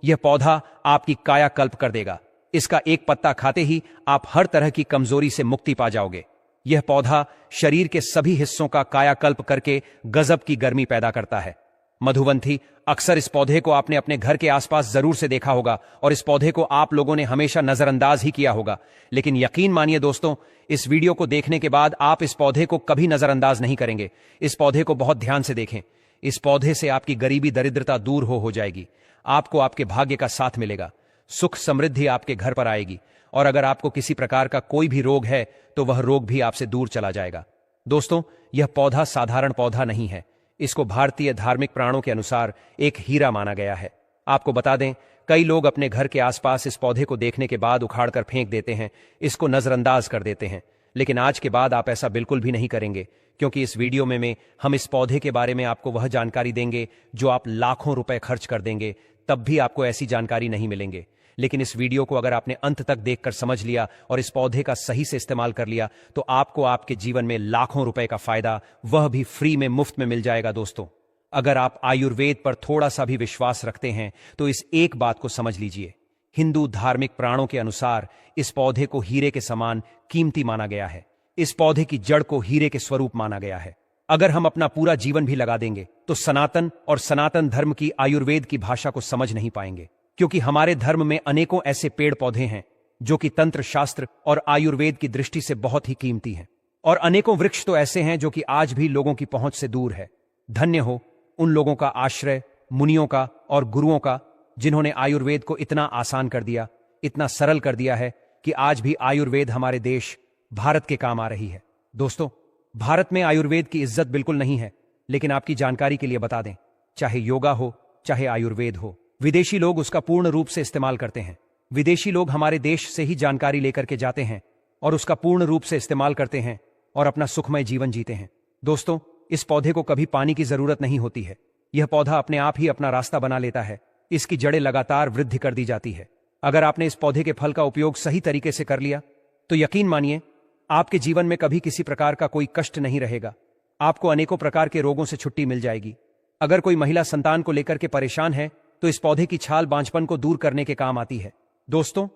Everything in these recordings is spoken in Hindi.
यह पौधा आपकी कायाकल्प कर देगा। इसका एक पत्ता खाते ही आप हर तरह की कमजोरी से मुक्ति पा जाओगे। यह पौधा शरीर के सभी हिस्सों का कायाकल्प करके गजब की गर्मी पैदा करता है। मधुवंथी, अक्सर इस पौधे को आपने अपने घर के आसपास जरूर से देखा होगा और इस पौधे को आप लोगों ने हमेशा नजरअंदाज ही किया होगा। लेकिन यकीन मानिए दोस्तों, इस वीडियो को देखने के बाद आप इस पौधे को कभी नजरअंदाज नहीं करेंगे। इस पौधे को बहुत ध्यान से देखें। इस पौधे से आपकी गरीबी दरिद्रता दूर हो जाएगी। आपको आपके भाग्य का साथ मिलेगा। सुख समृद्धि आपके घर पर आएगी और अगर आपको किसी प्रकार का कोई भी रोग है तो वह रोग भी आपसे दूर चला जाएगा। दोस्तों, यह पौधा साधारण पौधा नहीं है। इसको भारतीय धार्मिक प्राणों के अनुसार एक हीरा माना गया है। आपको बता दें, कई लोग अपने घर के आसपास इस पौधे को देखने के बाद उखाड़कर फेंक देते हैं, इसको नजरअंदाज कर देते हैं। लेकिन आज के बाद आप ऐसा बिल्कुल भी नहीं करेंगे, क्योंकि इस वीडियो में हम इस पौधे के बारे में आपको वह जानकारी देंगे जो आप लाखों रुपए खर्च कर देंगे तब भी आपको ऐसी जानकारी नहीं मिलेंगे। लेकिन इस वीडियो को अगर आपने अंत तक देखकर समझ लिया और इस पौधे का सही से इस्तेमाल कर लिया तो आपको आपके जीवन में लाखों रुपए का फायदा, वह भी फ्री में, मुफ्त में मिल जाएगा। दोस्तों, अगर आप आयुर्वेद पर थोड़ा सा भी विश्वास रखते हैं तो इस एक बात को समझ लीजिए, हिंदू धार्मिक प्राणों के अनुसार इस पौधे को हीरे के समान कीमती माना गया है। इस पौधे की जड़ को हीरे के स्वरूप माना गया है। अगर हम अपना पूरा जीवन भी लगा देंगे तो सनातन और सनातन धर्म की आयुर्वेद की भाषा को समझ नहीं पाएंगे, क्योंकि हमारे धर्म में अनेकों ऐसे पेड़ पौधे हैं जो कि तंत्र शास्त्र और आयुर्वेद की दृष्टि से बहुत ही कीमती हैं, और अनेकों वृक्ष तो ऐसे हैं जो कि आज भी लोगों की पहुंच से दूर है। धन्य हो उन लोगों का आश्रय, मुनियों का और गुरुओं का, जिन्होंने आयुर्वेद को इतना आसान कर दिया, इतना सरल कर दिया है कि आज भी आयुर्वेद हमारे देश भारत के काम आ रही है। दोस्तों, भारत में आयुर्वेद की इज्जत बिल्कुल नहीं है, लेकिन आपकी जानकारी के लिए बता दें, चाहे योगा हो चाहे आयुर्वेद हो, विदेशी लोग उसका पूर्ण रूप से इस्तेमाल करते हैं। विदेशी लोग हमारे देश से ही जानकारी लेकर के जाते हैं और उसका पूर्ण रूप से इस्तेमाल करते हैं और अपना सुखमय जीवन जीते हैं। दोस्तों, इस पौधे को कभी पानी की जरूरत नहीं होती है। यह पौधा अपने आप ही अपना रास्ता बना लेता है। इसकी जड़ें लगातार वृद्धि कर दी जाती है। अगर आपने इस पौधे के फल का उपयोग सही तरीके से कर लिया तो यकीन मानिए आपके जीवन में कभी किसी प्रकार का कोई कष्ट नहीं रहेगा। आपको अनेकों प्रकार के रोगों से छुट्टी मिल जाएगी। अगर कोई महिला संतान को लेकर के परेशान है तो इस पौधे की छाल बांझपन को दूर करने के काम आती है। दोस्तों,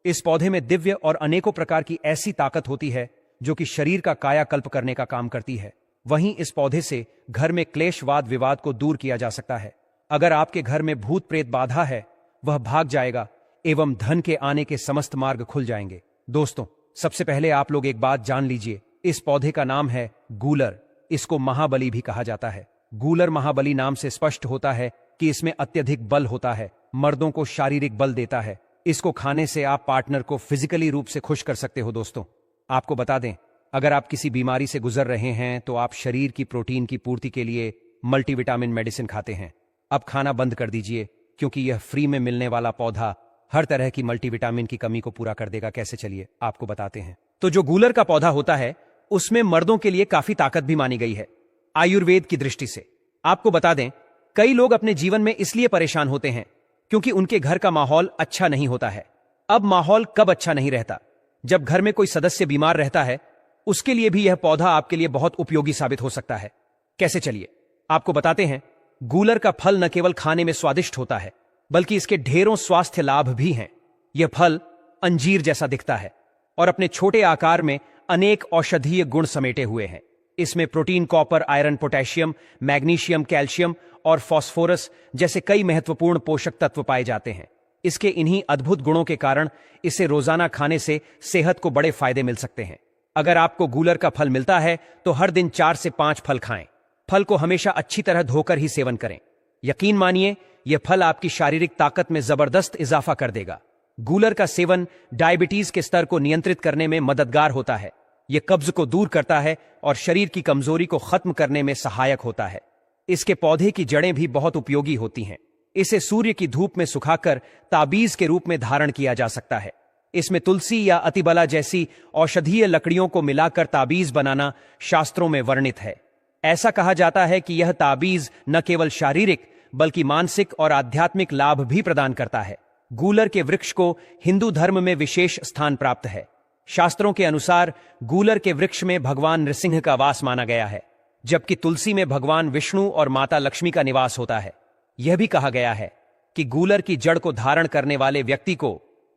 इस पौधे में दिव्य और अनेकों प्रकार की ऐसी ताकत होती है जो कि शरीर का कायाकल्प करने का काम करती है। वहीं इस पौधे से घर में क्लेश वाद विवाद को दूर किया जा सकता है। अगर आपके घर में भूत प्रेत बाधा है, वह भाग जाएगा एवं धन के आने के समस्त मार्ग खुल जाएंगे। दोस्तों, सबसे पहले आप लोग एक बात जान लीजिए, इस पौधे का नाम है गूलर। इसको महाबली भी कहा जाता है। गूलर महाबली नाम से स्पष्ट होता है कि इसमें अत्यधिक बल होता है, मर्दों को शारीरिक बल देता है। इसको खाने से आप पार्टनर को फिजिकली रूप से खुश कर सकते हो। दोस्तों, आपको बता दें, अगर आप किसी बीमारी से गुजर रहे हैं तो आप शरीर की प्रोटीन की पूर्ति के लिए मल्टीविटामिन मेडिसिन खाते हैं। अब खाना बंद कर दीजिए, क्योंकि यह फ्री में मिलने वाला पौधा हर तरह की मल्टीविटामिन की कमी को पूरा कर देगा। कैसे, चलिए आपको बताते हैं। तो जो गूलर का पौधा होता है उसमें मर्दों के लिए काफी ताकत भी मानी गई है आयुर्वेद की दृष्टि से। आपको बता दें, कई लोग अपने जीवन में इसलिए परेशान होते हैं क्योंकि उनके घर का माहौल अच्छा नहीं होता है। अब माहौल कब अच्छा नहीं रहता? जब घर में कोई सदस्य बीमार रहता है। उसके लिए भी यह पौधा आपके लिए बहुत उपयोगी साबित हो सकता है। कैसे, चलिए आपको बताते हैं। गूलर का फल न केवल खाने में स्वादिष्ट होता है, बल्कि इसके ढेरों स्वास्थ्य लाभ भी हैं। यह फल अंजीर जैसा दिखता है और अपने छोटे आकार में अनेक औषधीय गुण समेटे हुए हैं। इसमें protein, copper, iron, potassium, magnesium, calcium और फास्फोरस जैसे कई महत्वपूर्ण पोषक तत्व पाए जाते हैं। इसके इन्हीं अद्भुत गुणों के कारण इसे रोजाना खाने से सेहत को बड़े फायदे मिल सकते हैं। अगर आपको गूलर का फल मिलता है तो हर दिन 4 से 5 फल खाएं। फल को हमेशा अच्छी तरह धोकर ही सेवन करें। यकीन मानिए, यह फल आपकी शारीरिक ताकत में जबरदस्त इजाफा कर देगा। गूलर का सेवन डायबिटीज के स्तर को नियंत्रित करने में मददगार होता है। यह कब्ज को दूर करता है और शरीर की कमजोरी को खत्म करने में सहायक होता है। इसके पौधे की जड़ें भी बहुत उपयोगी होती हैं। इसे सूर्य की धूप में सुखाकर ताबीज के रूप में धारण किया जा सकता है। इसमें तुलसी या अतिबला जैसी औषधीय लकड़ियों को मिलाकर ताबीज बनाना शास्त्रों में वर्णित है। ऐसा कहा जाता है कि यह ताबीज न केवल शारीरिक बल्कि मानसिक और आध्यात्मिक लाभ भी प्रदान करता है। गूलर के वृक्ष को हिंदू धर्म में विशेष स्थान प्राप्त है। शास्त्रों के अनुसार गूलर के वृक्ष में भगवान नृसिंह का वास माना गया है, जबकि तुलसी में भगवान विष्णु और माता लक्ष्मी का निवास होता है। यह भी कहा गया है कि गूलर की जड़ को धारण करने वाले व्यक्ति को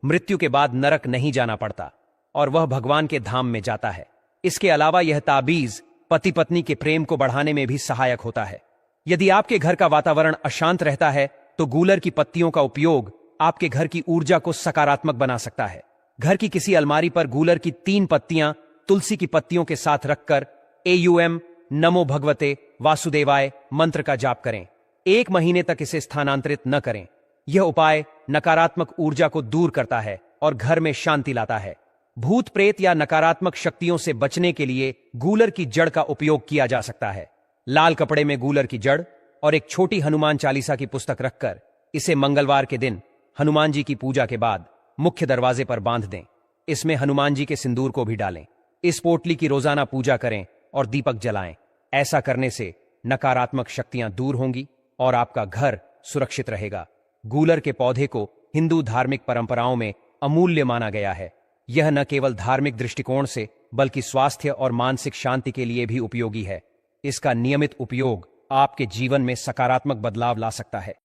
मृत्यु के बाद नरक नहीं जाना पड़ता और वह भगवान के धाम में जाता है। इसके अलावा यह ताबीज पति पत्नी के प्रेम को बढ़ाने में भी सहायक होता है। यदि आपके घर का वातावरण अशांत रहता है तो गूलर की पत्तियों का उपयोग आपके घर की ऊर्जा को सकारात्मक बना सकता है। घर की किसी अलमारी पर गूलर की 3 पत्तियां तुलसी की पत्तियों के साथ रखकर AUM नमो भगवते वासुदेवाय मंत्र का जाप करें। 1 महीने तक इसे स्थानांतरित न करें। यह उपाय नकारात्मक ऊर्जा को दूर करता है और घर में शांति लाता है। भूत प्रेत या नकारात्मक शक्तियों से बचने के लिए गूलर की जड़ का उपयोग किया जा सकता है। लाल कपड़े में गूलर की जड़ और एक छोटी हनुमान चालीसा की पुस्तक रखकर इसे मंगलवार के दिन हनुमान जी की पूजा के बाद मुख्य दरवाजे पर बांध दें। इसमें हनुमान जी के सिंदूर को भी डालें। इस पोटली की रोजाना पूजा करें और दीपक जलाएं। ऐसा करने से नकारात्मक शक्तियां दूर होंगी और आपका घर सुरक्षित रहेगा। गूलर के पौधे को हिंदू धार्मिक परंपराओं में अमूल्य माना गया है। यह न केवल धार्मिक दृष्टिकोण से बल्कि स्वास्थ्य और मानसिक शांति के लिए भी उपयोगी है। इसका नियमित उपयोग आपके जीवन में सकारात्मक बदलाव ला सकता है।